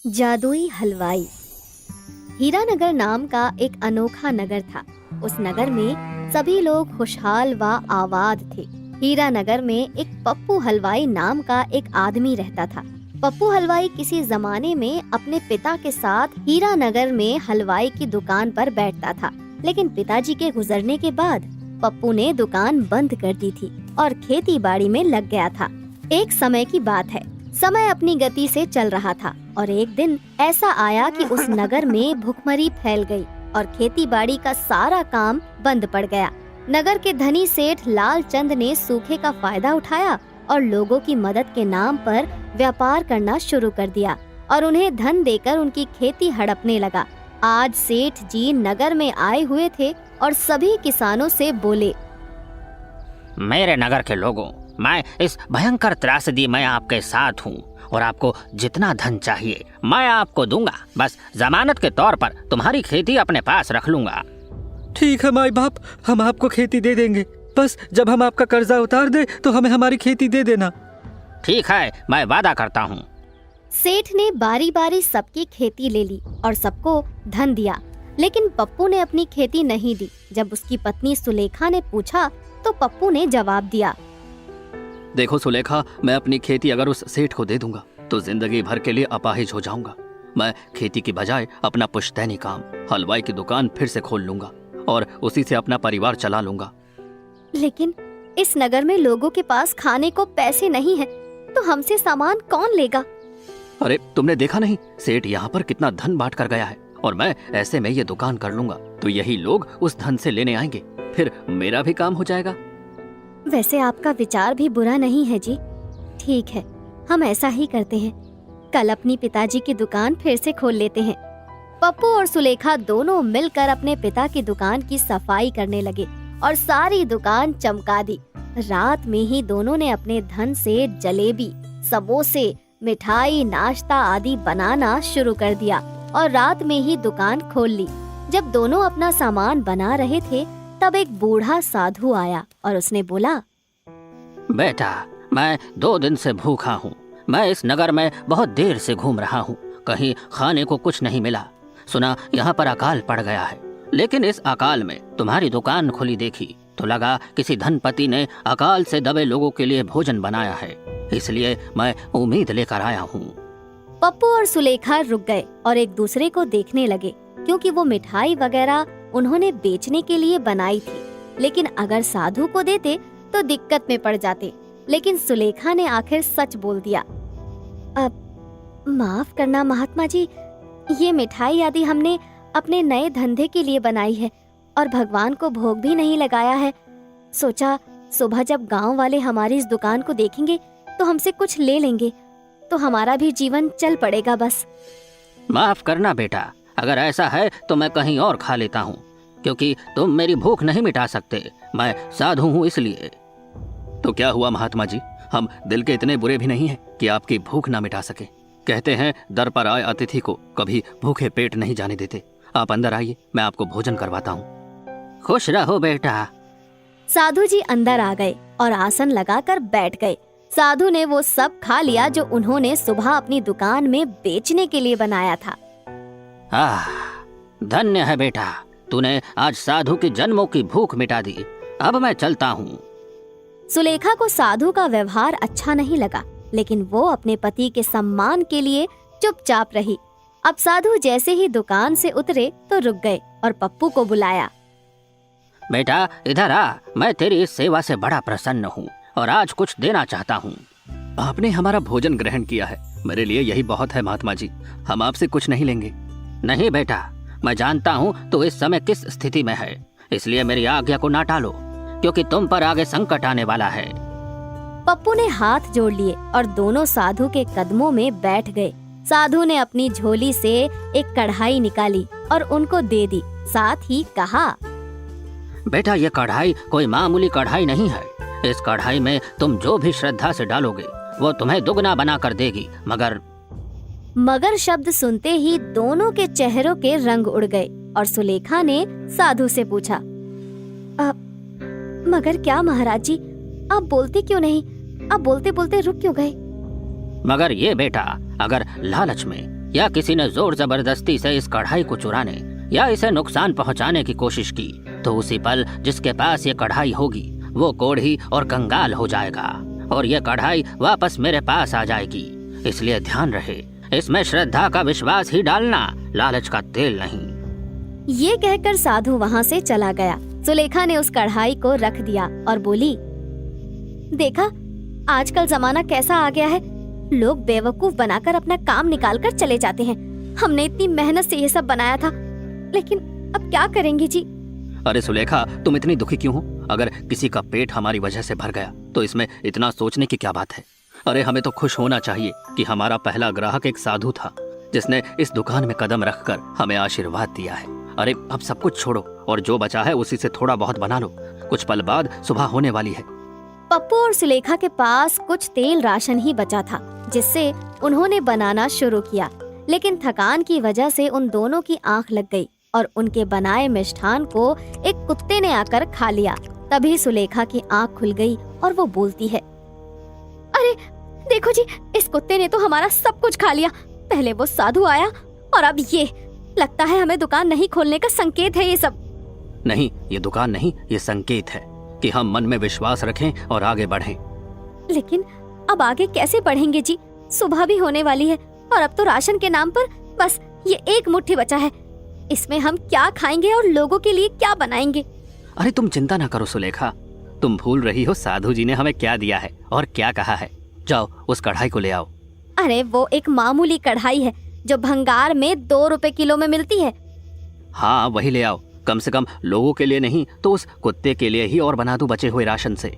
जादुई हलवाई। हीरानगर नाम का एक अनोखा नगर था। उस नगर में सभी लोग खुशहाल व आबाद थे। हीरानगर में एक पप्पू हलवाई नाम का एक आदमी रहता था। पप्पू हलवाई किसी जमाने में अपने पिता के साथ हीरानगर में हलवाई की दुकान पर बैठता था, लेकिन पिताजी के गुजरने के बाद पप्पू ने दुकान बंद कर दी थी और खेती बाड़ी में लग गया था। एक समय की बात है, समय अपनी गति से चल रहा था और एक दिन ऐसा आया कि उस नगर में भुखमरी फैल गई और खेती बाड़ी का सारा काम बंद पड़ गया। नगर के धनी सेठ लाल चंद ने सूखे का फायदा उठाया और लोगों की मदद के नाम पर व्यापार करना शुरू कर दिया और उन्हें धन देकर उनकी खेती हड़पने लगा। आज सेठ जी नगर में आए हुए थे और सभी किसानों से बोले, मेरे नगर के लोगों, मैं इस भयंकर त्रासदी में आपके साथ हूँ और आपको जितना धन चाहिए मैं आपको दूंगा। बस जमानत के तौर पर तुम्हारी खेती अपने पास रख लूंगा। ठीक है माई बाप, हम आपको खेती दे देंगे, बस जब हम आपका कर्जा उतार दे तो हमें हमारी खेती दे देना। ठीक है, मैं वादा करता हूँ। सेठ ने बारी बारी सबकी खेती ले ली और सबको धन दिया, लेकिन पप्पू ने अपनी खेती नहीं दी। जब उसकी पत्नी सुलेखा ने पूछा तो पप्पू ने जवाब दिया, देखो सुलेखा, मैं अपनी खेती अगर उस सेठ को दे दूंगा तो जिंदगी भर के लिए अपाहिज हो जाऊंगा। मैं खेती की बजाय अपना पुश्तैनी काम हलवाई की दुकान फिर से खोल लूंगा और उसी से अपना परिवार चला लूंगा। लेकिन इस नगर में लोगों के पास खाने को पैसे नहीं है, तो हमसे सामान कौन लेगा? अरे तुमने देखा नहीं, सेठ यहाँ पर कितना धन बांट कर गया है और मैं ऐसे में ये दुकान कर लूंगा तो यही लोग उस धन से लेने आएंगे, फिर मेरा भी काम हो जाएगा। वैसे आपका विचार भी बुरा नहीं है जी। ठीक है, हम ऐसा ही करते हैं। कल अपनी पिताजी की दुकान फिर से खोल लेते हैं। पप्पू और सुलेखा दोनों मिलकर अपने पिता की दुकान की सफाई करने लगे और सारी दुकान चमका दी। रात में ही दोनों ने अपने धन से जलेबी, समोसे, मिठाई, नाश्ता आदि बनाना शुरू कर दिया और रात में ही दुकान खोल ली। जब दोनों अपना सामान बना रहे थे तब एक बूढ़ा साधु आया और उसने बोला, बेटा, मैं 2 दिन से भूखा हूँ। मैं इस नगर में बहुत देर से घूम रहा हूँ, कहीं खाने को कुछ नहीं मिला। सुना यहाँ पर अकाल पड़ गया है, लेकिन इस अकाल में तुम्हारी दुकान खुली देखी तो लगा किसी धनपति ने अकाल से दबे लोगों के लिए भोजन बनाया है, इसलिए मैं उम्मीद लेकर आया हूँ। पप्पू और सुलेखा रुक गए और एक दूसरे को देखने लगे, क्योंकि वो मिठाई वगैरह उन्होंने बेचने के लिए बनाई थी, लेकिन अगर साधु को देते तो दिक्कत में पड़ जाते। लेकिन सुलेखा ने आखिर सच बोल दिया, अब माफ करना महात्मा जी, ये मिठाई आदि हमने अपने नए धंधे के लिए बनाई है और भगवान को भोग भी नहीं लगाया है। सोचा सुबह जब गांव वाले हमारी इस दुकान को देखेंगे तो हमसे कुछ ले लेंगे, तो हमारा भी जीवन चल पड़ेगा। बस माफ करना बेटा, अगर ऐसा है तो मैं कहीं और खा लेता हूँ, क्योंकि तुम मेरी भूख नहीं मिटा सकते। मैं साधु हूँ इसलिए। तो क्या हुआ महात्मा जी, हम दिल के इतने बुरे भी नहीं हैं कि आपकी भूख ना मिटा सके। कहते हैं दर पर आए अतिथि को कभी भूखे पेट नहीं जाने देते। आप अंदर आइए, मैं आपको भोजन करवाता हूँ। खुश रहो बेटा। साधु जी अंदर आ गए और आसन लगाकर बैठ गए। साधु ने वो सब खा लिया जो उन्होंने सुबह अपनी दुकान में बेचने के लिए बनाया था। धन्य है बेटा, तूने आज साधु की जन्मों की भूख मिटा दी। अब मैं चलता हूँ। सुलेखा को साधु का व्यवहार अच्छा नहीं लगा, लेकिन वो अपने पति के सम्मान के लिए चुपचाप रही। अब साधु जैसे ही दुकान से उतरे तो रुक गए और पप्पू को बुलाया, बेटा इधर आ, मैं तेरी इस सेवा से बड़ा प्रसन्न हूँ और आज कुछ देना चाहता हूँ। आपने हमारा भोजन ग्रहण किया है, मेरे लिए यही बहुत है महात्मा जी, हम आपसे कुछ नहीं लेंगे। नहीं बेटा, मैं जानता हूँ तो इस समय किस स्थिति में है, इसलिए मेरी आज्ञा को ना टालो, क्योंकि तुम पर आगे संकट आने वाला है। पप्पू ने हाथ जोड़ लिए और दोनों साधु के कदमों में बैठ गए। साधु ने अपनी झोली से एक कढ़ाई निकाली और उनको दे दी, साथ ही कहा, बेटा ये कढ़ाई कोई मामूली कढ़ाई नहीं है। इस कढ़ाई में तुम जो भी श्रद्धा से डालोगे वो तुम्हें दुगना बना कर देगी। मगर शब्द सुनते ही दोनों के चेहरों के रंग उड़ गए और सुलेखा ने साधु से पूछा, मगर क्या महाराज जी, आप बोलते क्यों नहीं? आप बोलते बोलते रुक क्यों गए? मगर ये बेटा, अगर लालच में या किसी ने जोर जबरदस्ती से इस कढ़ाई को चुराने या इसे नुकसान पहुंचाने की कोशिश की तो उसी पल जिसके पास ये कढ़ाई होगी वो कोढ़ी और कंगाल हो जाएगा और ये कढ़ाई वापस मेरे पास आ जाएगी। इसलिए ध्यान रहे, इसमें श्रद्धा का विश्वास ही डालना, लालच का तेल नहीं। ये कहकर साधु वहाँ से चला गया। सुलेखा ने उस कढ़ाई को रख दिया और बोली, देखा आजकल जमाना कैसा आ गया है, लोग बेवकूफ बनाकर अपना काम निकाल कर चले जाते हैं। हमने इतनी मेहनत से ये सब बनाया था, लेकिन अब क्या करेंगे जी। अरे सुलेखा, तुम इतनी दुखी क्यों हो? अगर किसी का पेट हमारी वजह से भर गया तो इसमें इतना सोचने की क्या बात है? अरे हमें तो खुश होना चाहिए कि हमारा पहला ग्राहक एक साधु था जिसने इस दुकान में कदम रखकर हमें आशीर्वाद दिया है। अरे अब सब कुछ छोड़ो और जो बचा है उसी से थोड़ा बहुत बना लो, कुछ पल बाद सुबह होने वाली है। पप्पू और सुलेखा के पास कुछ तेल राशन ही बचा था जिससे उन्होंने बनाना शुरू किया, लेकिन थकान की वजह से उन दोनों की आंख लग गई और उनके बनाए मिष्ठान को एक कुत्ते ने आकर खा लिया। तभी सुलेखा की आंख खुल गई और वो बोलती है, अरे देखो जी, इस कुत्ते ने तो हमारा सब कुछ खा लिया। पहले वो साधु आया और अब ये, लगता है हमें दुकान नहीं खोलने का संकेत है ये सब। नहीं, ये दुकान नहीं, ये संकेत है कि हम मन में विश्वास रखें और आगे बढ़ें। लेकिन अब आगे कैसे बढ़ेंगे जी? सुबह भी होने वाली है और अब तो राशन के नाम पर बस ये एक मुट्ठी बचा है। इसमें हम क्या खाएंगे और लोगों के लिए क्या बनाएंगे? अरे तुम चिंता ना करो सुलेखा, तुम भूल रही हो साधु जी ने हमें क्या दिया है और क्या कहा है। जाओ उस कढ़ाई को ले आओ। अरे वो एक मामूली कढ़ाई है जो भंगार में 2 रुपए किलो में मिलती है। हाँ वही ले आओ, कम से कम लोगों के लिए नहीं तो उस कुत्ते के लिए ही और बना दूं बचे हुए राशन से।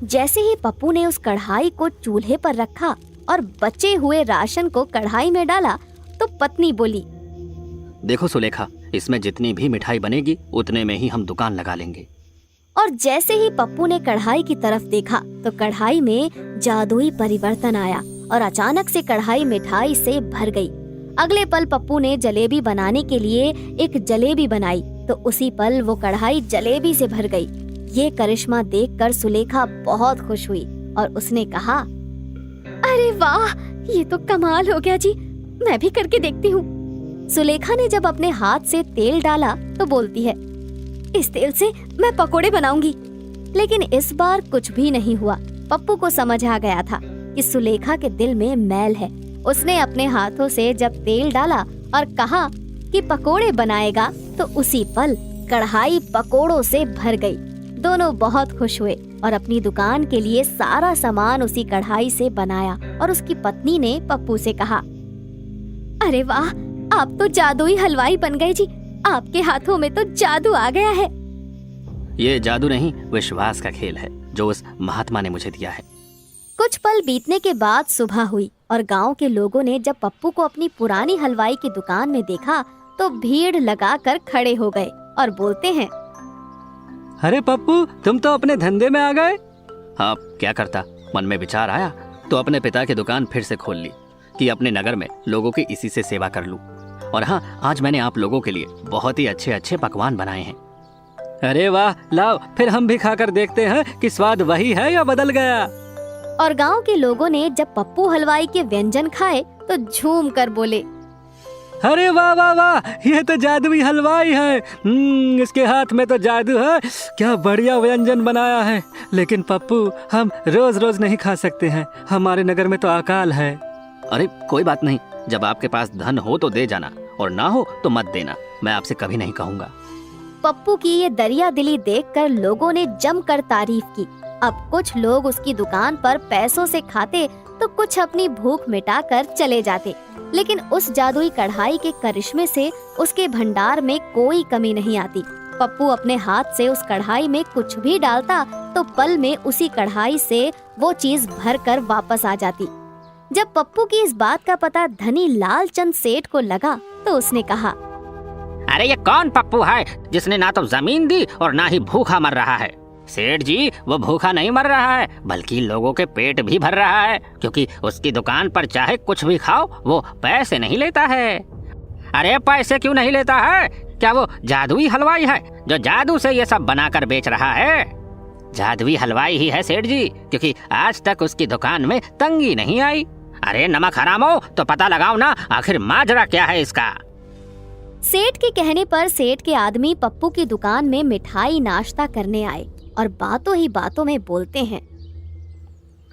जैसे ही पप्पू ने उस कढ़ाई को चूल्हे पर रखा और बचे हुए राशन को कढ़ाई में डाला तो पत्नी बोली, देखो सुलेखा, इसमें जितनी भी मिठाई बनेगी उतने में ही हम दुकान लगा लेंगे। और जैसे ही पप्पू ने कढ़ाई की तरफ देखा तो कढ़ाई में जादुई परिवर्तन आया और अचानक से कढ़ाई मिठाई से भर गई। अगले पल पप्पू ने जलेबी बनाने के लिए एक जलेबी बनाई तो उसी पल वो कढ़ाई जलेबी से भर गई। ये करिश्मा देखकर सुलेखा बहुत खुश हुई और उसने कहा, अरे वाह, ये तो कमाल हो गया जी, मैं भी करके देखती हूँ। सुलेखा ने जब अपने हाथ से तेल डाला तो बोलती है, इस तेल से मैं पकोड़े बनाऊंगी। लेकिन इस बार कुछ भी नहीं हुआ। पप्पू को समझ आ गया था कि सुलेखा के दिल में मैल है। उसने अपने हाथों से जब तेल डाला और कहा कि पकोड़े बनाएगा तो उसी पल कढ़ाई पकोड़ों से भर गई। दोनों बहुत खुश हुए और अपनी दुकान के लिए सारा सामान उसी कढ़ाई से बनाया। और उसकी पत्नी ने पप्पू से कहा, अरे वाह, आप तो जादुई हलवाई बन गए जी, आपके हाथों में तो जादू आ गया है। ये जादू नहीं, विश्वास का खेल है जो उस महात्मा ने मुझे दिया है। कुछ पल बीतने के बाद सुबह हुई और गांव के लोगों ने जब पप्पू को अपनी पुरानी हलवाई की दुकान में देखा तो भीड़ लगाकर खड़े हो गए और बोलते हैं, अरे पप्पू, तुम तो अपने धंधे में आ गए। हाँ, क्या करता, मन में विचार आया तो अपने पिता की दुकान फिर से खोल ली कि अपने नगर में लोगों की इसी से सेवा कर लूं। और हाँ, आज मैंने आप लोगों के लिए बहुत ही अच्छे अच्छे पकवान बनाए हैं। अरे वाह, लाओ फिर हम भी खाकर देखते हैं कि स्वाद वही है या बदल गया। और गांव के लोगों ने जब पप्पू हलवाई के व्यंजन खाए तो झूम कर बोले, अरे वाह वाह वाह, ये तो जादुई हलवाई है। इसके हाथ में तो जादू है, क्या बढ़िया व्यंजन बनाया है। लेकिन पप्पू, हम रोज रोज नहीं खा सकते हैं, हमारे नगर में तो अकाल है। अरे कोई बात नहीं, जब आपके पास धन हो तो दे जाना और ना हो तो मत देना, मैं आपसे कभी नहीं कहूँगा। पप्पू की ये दरिया दिली देखकर लोगों ने जमकर तारीफ की। अब कुछ लोग उसकी दुकान पर पैसों से खाते तो कुछ अपनी भूख मिटाकर चले जाते। लेकिन उस जादुई कढ़ाई के करिश्मे से उसके भंडार में कोई कमी नहीं आती। पप्पू अपने हाथ से उस कढ़ाई में कुछ भी डालता तो पल में उसी कढ़ाई से वो चीज भरकर वापस आ जाती। जब पप्पू की इस बात का पता धनी लालचंद सेठ को लगा तो उसने कहा, अरे ये कौन पप्पू है जिसने ना तो जमीन दी और ना ही भूखा मर रहा है। सेठ जी, वो भूखा नहीं मर रहा है बल्कि लोगों के पेट भी भर रहा है, क्योंकि उसकी दुकान पर चाहे कुछ भी खाओ वो पैसे नहीं लेता है। अरे पैसे क्यों नहीं लेता है? क्या वो जादुई हलवाई है जो जादू से ये सब बनाकर बेच रहा है? जादुई हलवाई ही है सेठ जी, क्योंकि आज तक उसकी दुकान में तंगी नहीं आई। अरे नमक हराम हो तो पता लगाओ ना, आखिर माजरा क्या है इसका। सेठ के कहने पर सेठ के आदमी पप्पू की दुकान में मिठाई नाश्ता करने आए और बातों ही बातों में बोलते हैं।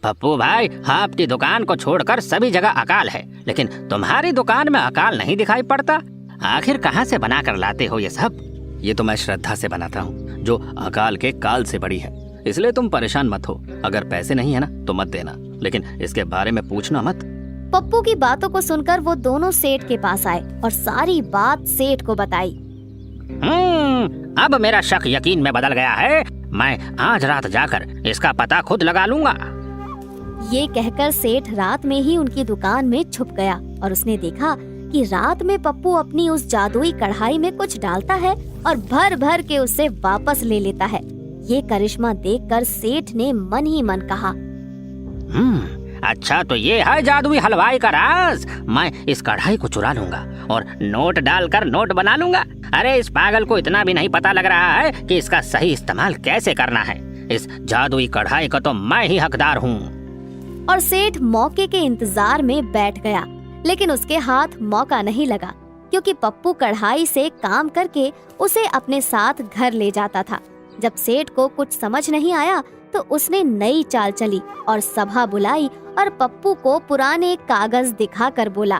पप्पू भाई, आपकी दुकान को छोड़कर सभी जगह अकाल है, लेकिन तुम्हारी दुकान में अकाल नहीं दिखाई पड़ता। आखिर कहाँ से बना कर लाते हो ये सब? ये तो मैं श्रद्धा से बनाता हूँ, जो अकाल के काल से बड़ी है। इसलिए तुम परेशान मत हो। अगर पैसे नहीं है ना तो मत देना, लेकिन इसके बारे में पूछना मत। पप्पू की बातों को सुनकर वो दोनों सेठ के पास आए और सारी बात सेठ को बताई। अब मेरा शक यकीन में बदल गया है। मैं आज रात जाकर इसका पता खुद लगा लूंगा। ये कहकर सेठ रात में ही उनकी दुकान में छुप गया और उसने देखा कि रात में पप्पू अपनी उस जादुई कढ़ाई में कुछ डालता है और भर भर के उसे वापस ले लेता है। ये करिश्मा देखकर सेठ ने मन ही मन कहा, अच्छा तो ये है जादुई हलवाई का राज। मैं इस कढ़ाई को चुरा लूंगा और नोट डालकर नोट बना लूंगा। अरे इस पागल को इतना भी नहीं पता लग रहा है कि इसका सही इस्तेमाल कैसे करना है। इस जादुई कढ़ाई का तो मैं ही हकदार हूँ। और सेठ मौके के इंतजार में बैठ गया, लेकिन उसके हाथ मौका नहीं लगा, क्योंकि पप्पू कढ़ाई से काम करके उसे अपने साथ घर ले जाता था। जब सेठ को कुछ समझ नहीं आया तो उसने नई चाल चली और सभा बुलाई और पप्पू को पुराने कागज दिखाकर बोला,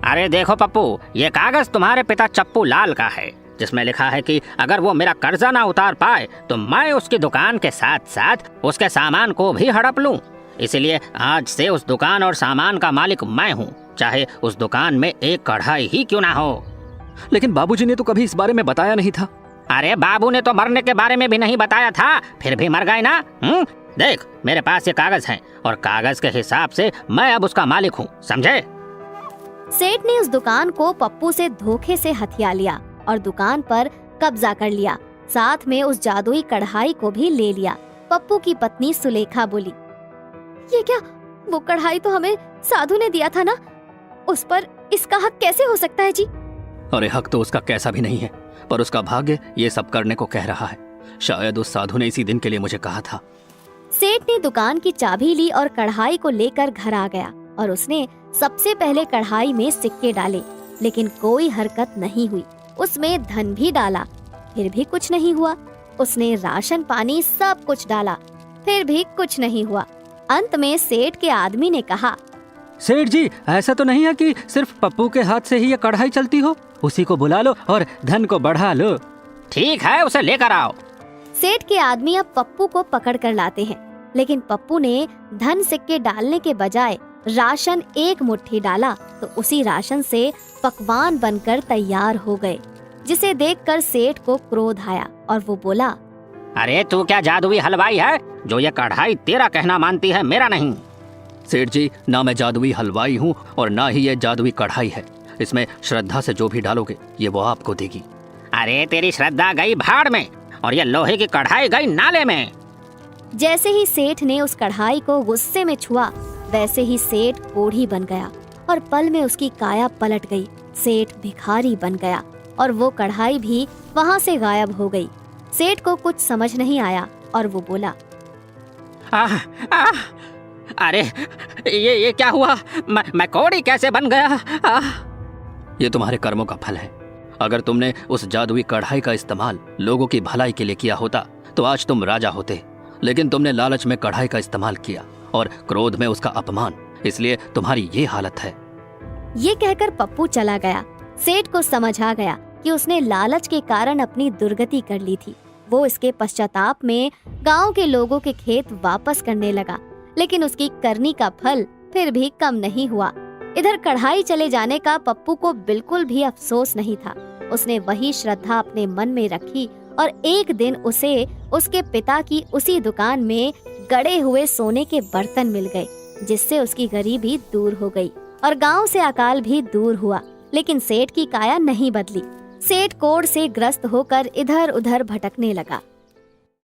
अरे देखो पप्पू, ये कागज तुम्हारे पिता चप्पू लाल का है, जिसमें लिखा है कि अगर वो मेरा कर्जा ना उतार पाए तो मैं उसकी दुकान के साथ साथ उसके सामान को भी हड़प लूं। इसलिए आज से उस दुकान और सामान का मालिक मैं हूँ, चाहे उस दुकान में एक कढ़ाई ही क्यों ना हो। लेकिन बाबूजी ने तो कभी इस बारे में बताया नहीं था। अरे बाबू ने तो मरने के बारे में भी नहीं बताया था, फिर भी मर गए ना। देख मेरे पास ये कागज हैं और कागज के हिसाब से मैं अब उसका मालिक हूँ, समझे। सेठ ने उस दुकान को पप्पू से धोखे से हथिया लिया और दुकान पर कब्जा कर लिया, साथ में उस जादुई कढ़ाई को भी ले लिया। पप्पू की पत्नी सुलेखा बोली, ये क्या, वो कढ़ाई तो हमें साधु ने दिया था ना, उस पर इसका हक कैसे हो सकता है जी? अरे हक तो उसका कैसा भी नहीं है, पर उसका भाग्य ये सब करने को कह रहा है। शायद उस साधु ने इसी दिन के लिए मुझे कहा था। सेठ ने दुकान की चाबी ली और कढ़ाई को लेकर घर आ गया और उसने सबसे पहले कढ़ाई में सिक्के डाले, लेकिन कोई हरकत नहीं हुई। उसमें धन भी डाला, फिर भी कुछ नहीं हुआ। उसने राशन पानी सब कुछ डाला, फिर भी कुछ नहीं हुआ। अंत में सेठ के आदमी ने कहा, सेठ जी, ऐसा तो नहीं है कि सिर्फ पप्पू के हाथ से ही ये कढ़ाई चलती हो। उसी को बुला लो और धन को बढ़ा लो। ठीक है, उसे लेकर आओ। सेठ के आदमी अब पप्पू को पकड़ कर लाते हैं, लेकिन पप्पू ने धन सिक्के डालने के बजाय राशन एक मुट्ठी डाला तो उसी राशन से पकवान बनकर तैयार हो गए, जिसे देखकर सेठ को क्रोध आया और वो बोला, अरे तू क्या जादुई हलवाई है जो ये कढ़ाई तेरा कहना मानती है, मेरा नहीं। सेठ जी, ना मैं जादुई हलवाई हूँ और ना ही ये जादुई कढ़ाई है। इसमें श्रद्धा से जो भी डालोगे ये वो आपको देगी। अरे तेरी श्रद्धा गई भाड़ में और ये लोहे की कढ़ाई गई नाले में। जैसे ही सेठ ने उस कढ़ाई को गुस्से में छुआ, वैसे ही सेठ कोढ़ी बन गया और पल में उसकी काया पलट गई। सेठ भिखारी बन गया और वो कढ़ाई भी वहाँ से गायब हो गई। सेठ को कुछ समझ नहीं आया और वो बोला, अरे ये क्या हुआ? मैं कौड़ी कैसे बन गया? ये तुम्हारे कर्मों का फल है। अगर तुमने उस जादुई कढ़ाई का इस्तेमाल लोगों की भलाई के लिए किया होता तो आज तुम राजा होते, लेकिन तुमने लालच में कढ़ाई का इस्तेमाल किया और क्रोध में उसका अपमान, इसलिए तुम्हारी ये हालत है। ये कहकर पप्पू चला गया। सेठ को समझ आ गया कि उसने लालच के कारण अपनी दुर्गति कर ली थी। वो इसके पश्चाताप में गांव के लोगों के खेत वापस करने लगा, लेकिन उसकी करनी का फल फिर भी कम नहीं हुआ। इधर कढ़ाई चले जाने का पप्पू को बिल्कुल भी अफसोस नहीं था। उसने वही श्रद्धा अपने मन में रखी और एक दिन उसे उसके पिता की उसी दुकान में गड़े हुए सोने के बर्तन मिल गए, जिससे उसकी गरीबी दूर हो गई और गांव से अकाल भी दूर हुआ। लेकिन सेठ की काया नहीं बदली। सेठ कोढ़ से ग्रस्त होकर इधर उधर भटकने लगा।